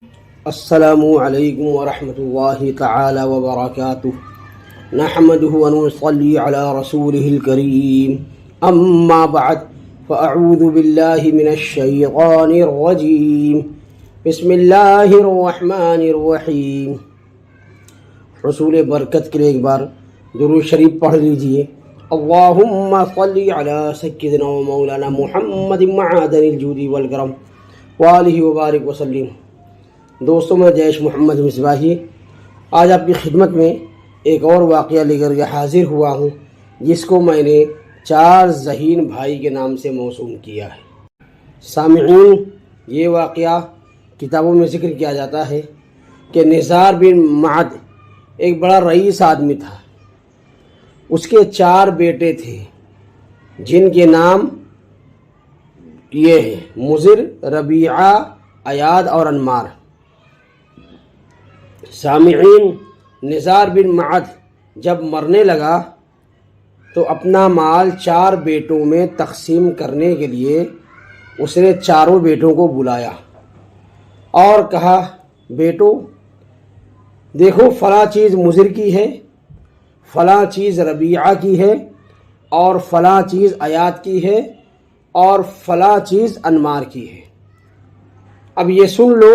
السلام علیکم ورحمۃ اللہ تعالی وبرکاتہ نحمده ونصلي على رسوله الكريم اما بعد فاعوذ بالله من الشیطان الرجیم بسم اللہ الرحمن الرحیم۔ رسول برکت کے لیے ایک بار درود شریف پڑھ لیجئے۔ اللہم صلی علی سیدنا و مولانا محمد معدن الجود والکرم وآلہ وبارک وسلم۔ دوستوں، میں جیش محمد مصباحی آج آپ کی خدمت میں ایک اور واقعہ لے کر کے حاضر ہوا ہوں، جس کو میں نے چار ذہین بھائی کے نام سے موسوم کیا ہے۔ سامعین، یہ واقعہ کتابوں میں ذکر کیا جاتا ہے کہ نزار بن معد ایک بڑا رئیس آدمی تھا۔ اس کے چار بیٹے تھے جن کے نام یہ ہیں: مضر، ربیعہ، ایاد اور انمار۔ سامعین، نزار بن معد جب مرنے لگا تو اپنا مال چار بیٹوں میں تقسیم کرنے کے لیے اس نے چاروں بیٹوں کو بلایا اور کہا، بیٹو دیکھو، فلاں چیز مضر کی ہے، فلاں چیز ربیعہ کی ہے، اور فلاں چیز ایاد کی ہے، اور فلاں چیز انمار کی ہے۔ اب یہ سن لو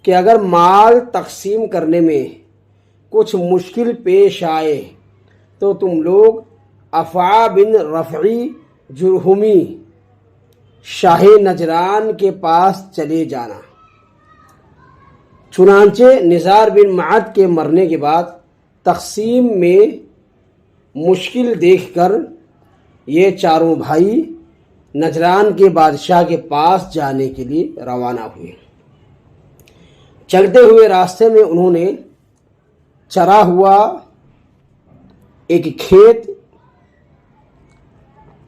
کہ اگر مال تقسیم کرنے میں کچھ مشکل پیش آئے تو تم لوگ افعی بن رفعی جرہمی شاہ نجران کے پاس چلے جانا۔ چنانچہ نزار بن معد کے مرنے کے بعد تقسیم میں مشکل دیکھ کر یہ چاروں بھائی نجران کے بادشاہ کے پاس جانے کے لیے روانہ ہوئے۔ چلتے ہوئے راستے میں انہوں نے چرا ہوا ایک کھیت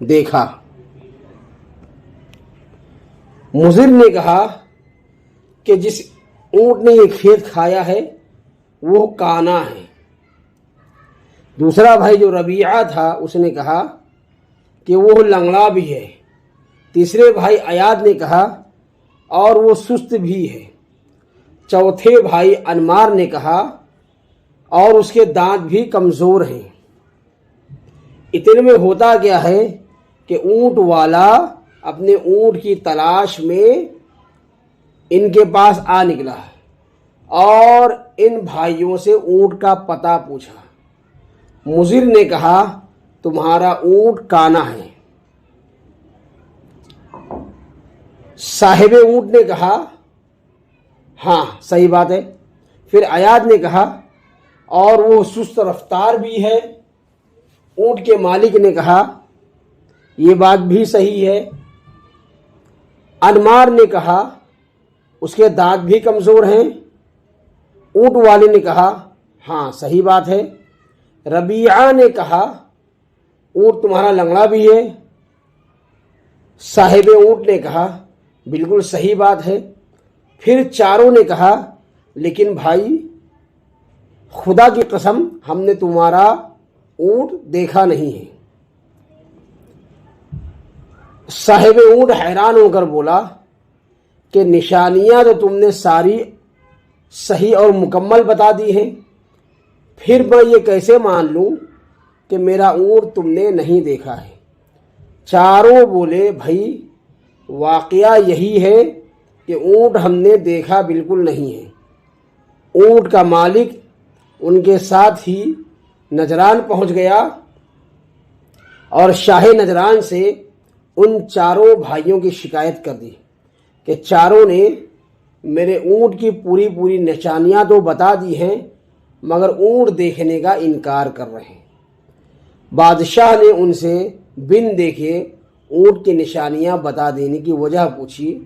دیکھا۔ مضر نے کہا کہ جس اونٹ نے یہ کھیت کھایا ہے وہ کانا ہے۔ دوسرا بھائی جو ربیعہ تھا اس نے کہا کہ وہ لنگڑا بھی ہے۔ تیسرے بھائی ایاد نے کہا اور وہ سست بھی ہے۔ چوتھے بھائی انمار نے کہا اور اس کے دانت بھی کمزور ہیں۔ اتنے میں ہوتا کیا ہے کہ اونٹ والا اپنے اونٹ کی تلاش میں ان کے پاس آ نکلا اور ان بھائیوں سے اونٹ کا پتہ پوچھا۔ مضر نے کہا، تمہارا اونٹ کانا ہے۔ صاحب اونٹ نے کہا، ہاں صحیح بات ہے۔ پھر ایاد نے کہا، اور وہ سست رفتار بھی ہے۔ اونٹ کے مالک نے کہا، یہ بات بھی صحیح ہے۔ انمار نے کہا، اس کے دانت بھی کمزور ہیں۔ اونٹ والے نے کہا، ہاں صحیح بات ہے۔ ربیعہ نے کہا، اونٹ تمہارا لنگڑا بھی ہے۔ صاحب اونٹ نے کہا، بالکل صحیح بات ہے۔ پھر چاروں نے کہا، لیکن بھائی خدا کی قسم ہم نے تمہارا اونٹ دیکھا نہیں ہے۔ صاحب اونٹ حیران ہو کر بولا کہ نشانیاں تو تم نے ساری صحیح اور مکمل بتا دی ہیں، پھر میں یہ کیسے مان لوں کہ میرا اونٹ تم نے نہیں دیکھا ہے؟ چاروں بولے، بھائی واقعہ یہی ہے کہ اونٹ ہم نے دیکھا بالکل نہیں ہے۔ اونٹ کا مالک ان کے ساتھ ہی نجران پہنچ گیا اور شاہ نجران سے ان چاروں بھائیوں کی شکایت کر دی کہ چاروں نے میرے اونٹ کی پوری نشانیاں تو بتا دی ہیں مگر اونٹ دیکھنے کا انکار کر رہے ہیں۔ بادشاہ نے ان سے بن دیکھے اونٹ کی نشانیاں بتا دینے کی وجہ پوچھی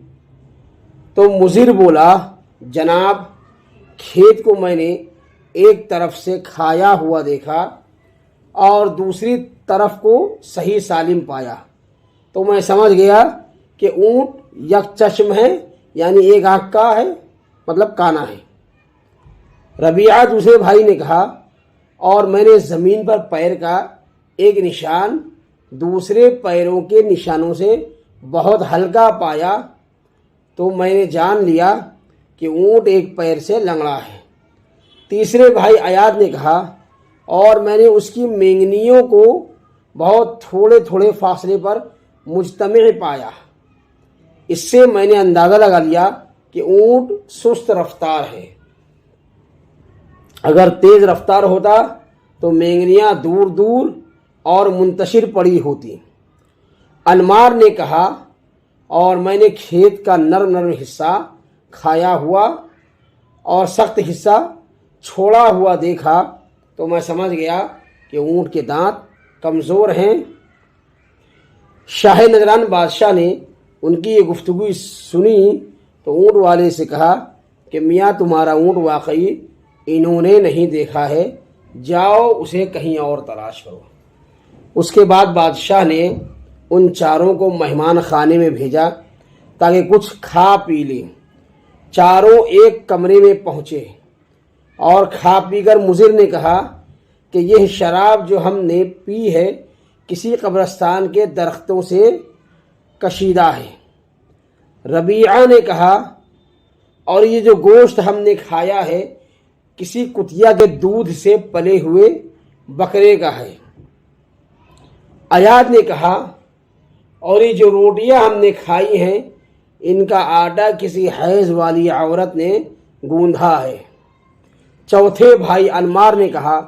تو مضر بولا، جناب کھیت کو میں نے ایک طرف سے کھایا ہوا دیکھا اور دوسری طرف کو صحیح سالم پایا، تو میں سمجھ گیا کہ اونٹ یک چشم ہے، یعنی ایک آنکھ کا ہے، مطلب کانا ہے۔ ربیعہ دوسرے بھائی نے کہا، اور میں نے زمین پر پیر کا ایک نشان دوسرے پیروں کے نشانوں سے بہت ہلکا پایا، تو میں نے جان لیا کہ اونٹ ایک پیر سے لنگڑا ہے۔ تیسرے بھائی ایاد نے کہا اور میں نے اس کی مینگنیوں کو بہت تھوڑے تھوڑے فاصلے پر مجتمع پایا، اس سے میں نے اندازہ لگا لیا کہ اونٹ سست رفتار ہے، اگر تیز رفتار ہوتا تو مینگنیاں دور دور اور منتشر پڑی ہوتی۔ انمار نے کہا اور میں نے کھیت کا نرم نرم حصہ کھایا ہوا اور سخت حصہ چھوڑا ہوا دیکھا تو میں سمجھ گیا کہ اونٹ کے دانت کمزور ہیں۔ شاہ نجران بادشاہ نے ان کی یہ گفتگو سنی تو اونٹ والے سے کہا کہ میاں تمہارا اونٹ واقعی انہوں نے نہیں دیکھا ہے، جاؤ اسے کہیں اور تلاش کرو۔ اس کے بعد بادشاہ نے ان چاروں کو مہمان خانے میں بھیجا تاکہ کچھ کھا پی لیں۔ چاروں ایک کمرے میں پہنچے اور کھا پی کر مضر نے کہا کہ یہ شراب جو ہم نے پی ہے کسی قبرستان کے درختوں سے کشیدہ ہے۔ ربیعہ نے کہا اور یہ جو گوشت ہم نے کھایا ہے کسی کتیا کے دودھ سے پلے ہوئے بکرے کا ہے۔ ایاد نے کہا اور یہ جو روٹیاں ہم نے کھائی ہیں ان کا آٹا کسی حیض والی عورت نے گوندھا ہے۔ چوتھے بھائی انمار نے کہا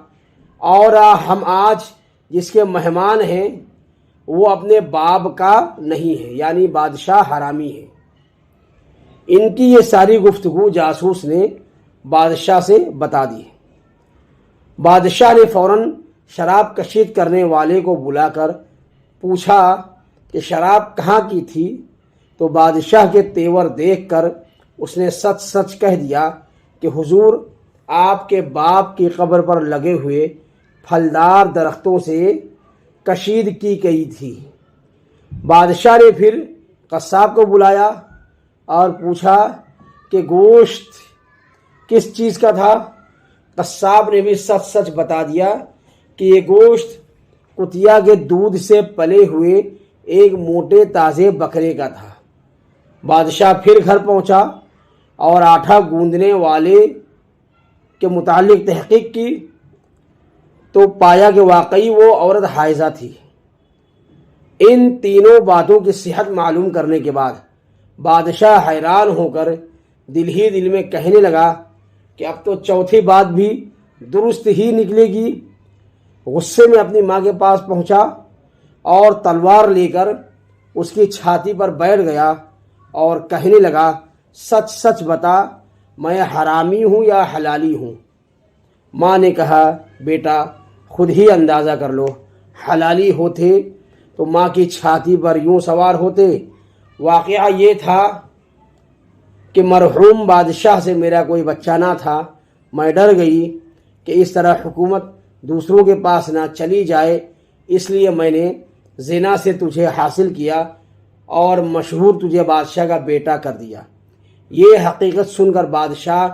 اور ہم آج جس کے مہمان ہیں وہ اپنے باب کا نہیں ہے، یعنی بادشاہ حرامی ہے۔ ان کی یہ ساری گفتگو جاسوس نے بادشاہ سے بتا دی۔ بادشاہ نے فوراً شراب کشید کرنے والے کو بلا کر پوچھا کہ شراب کہاں کی تھی، تو بادشاہ کے تیور دیکھ کر اس نے سچ سچ کہہ دیا کہ حضور آپ کے باپ کی قبر پر لگے ہوئے پھلدار درختوں سے کشید کی گئی تھی۔ بادشاہ نے پھر قصاب کو بلایا اور پوچھا کہ گوشت کس چیز کا تھا۔ قصاب نے بھی سچ سچ بتا دیا کہ یہ گوشت کتیا کے دودھ سے پلے ہوئے ایک موٹے تازے بکرے کا تھا۔ بادشاہ پھر گھر پہنچا اور آٹا گوندنے والے کے متعلق تحقیق کی تو پایا کہ واقعی وہ عورت حائضہ تھی۔ ان تینوں باتوں کی صحت معلوم کرنے کے بعد بادشاہ حیران ہو کر دل ہی دل میں کہنے لگا کہ اب تو چوتھی بات بھی درست ہی نکلے گی۔ غصے میں اپنی ماں کے پاس پہنچا اور تلوار لے کر اس کی چھاتی پر بیٹھ گیا اور کہنے لگا سچ سچ بتا میں حرامی ہوں یا حلالی ہوں۔ ماں نے کہا بیٹا خود ہی اندازہ کر لو، حلالی ہوتے تو ماں کی چھاتی پر یوں سوار ہوتے۔ واقعہ یہ تھا کہ مرحوم بادشاہ سے میرا کوئی بچہ نہ تھا، میں ڈر گئی کہ اس طرح حکومت دوسروں کے پاس نہ چلی جائے، اس لیے میں نے زنا سے تجھے حاصل کیا اور مشہور تجھے بادشاہ کا بیٹا کر دیا۔ یہ حقیقت سن کر بادشاہ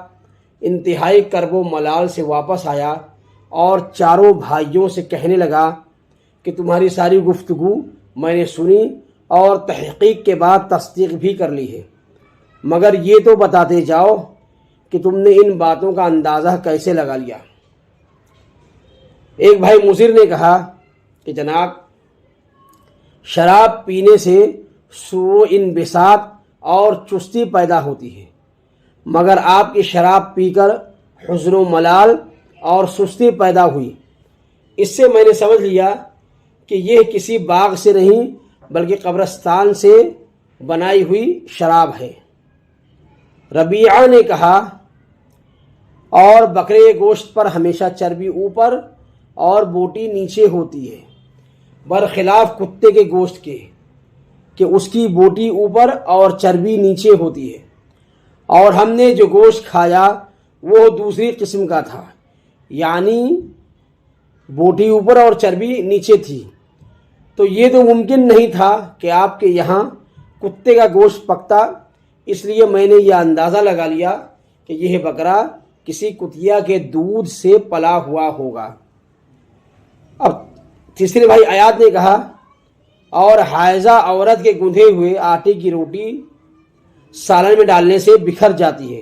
انتہائی کرب و ملال سے واپس آیا اور چاروں بھائیوں سے کہنے لگا کہ تمہاری ساری گفتگو میں نے سنی اور تحقیق کے بعد تصدیق بھی کر لی ہے، مگر یہ تو بتاتے جاؤ کہ تم نے ان باتوں کا اندازہ کیسے لگا لیا۔ ایک بھائی مضر نے کہا کہ جناب شراب پینے سے سوء انبساط اور چستی پیدا ہوتی ہے، مگر آپ کی شراب پی کر حزن و ملال اور سستی پیدا ہوئی، اس سے میں نے سمجھ لیا کہ یہ کسی باغ سے نہیں بلکہ قبرستان سے بنائی ہوئی شراب ہے۔ ربیعہ نے کہا اور بکرے گوشت پر ہمیشہ چربی اوپر اور بوٹی نیچے ہوتی ہے، برخلاف کتے کے گوشت کے کہ اس کی بوٹی اوپر اور چربی نیچے ہوتی ہے، اور ہم نے جو گوشت کھایا وہ دوسری قسم کا تھا، یعنی بوٹی اوپر اور چربی نیچے تھی۔ تو یہ تو ممکن نہیں تھا کہ آپ کے یہاں کتے کا گوشت پکتا، اس لیے میں نے یہ اندازہ لگا لیا کہ یہ بکرا کسی کتیا کے دودھ سے پلا ہوا ہوگا۔ اب تیسرے بھائی ایاد نے کہا اور حائضہ عورت کے گندھے ہوئے آٹے کی روٹی سالن میں ڈالنے سے بکھر جاتی ہے،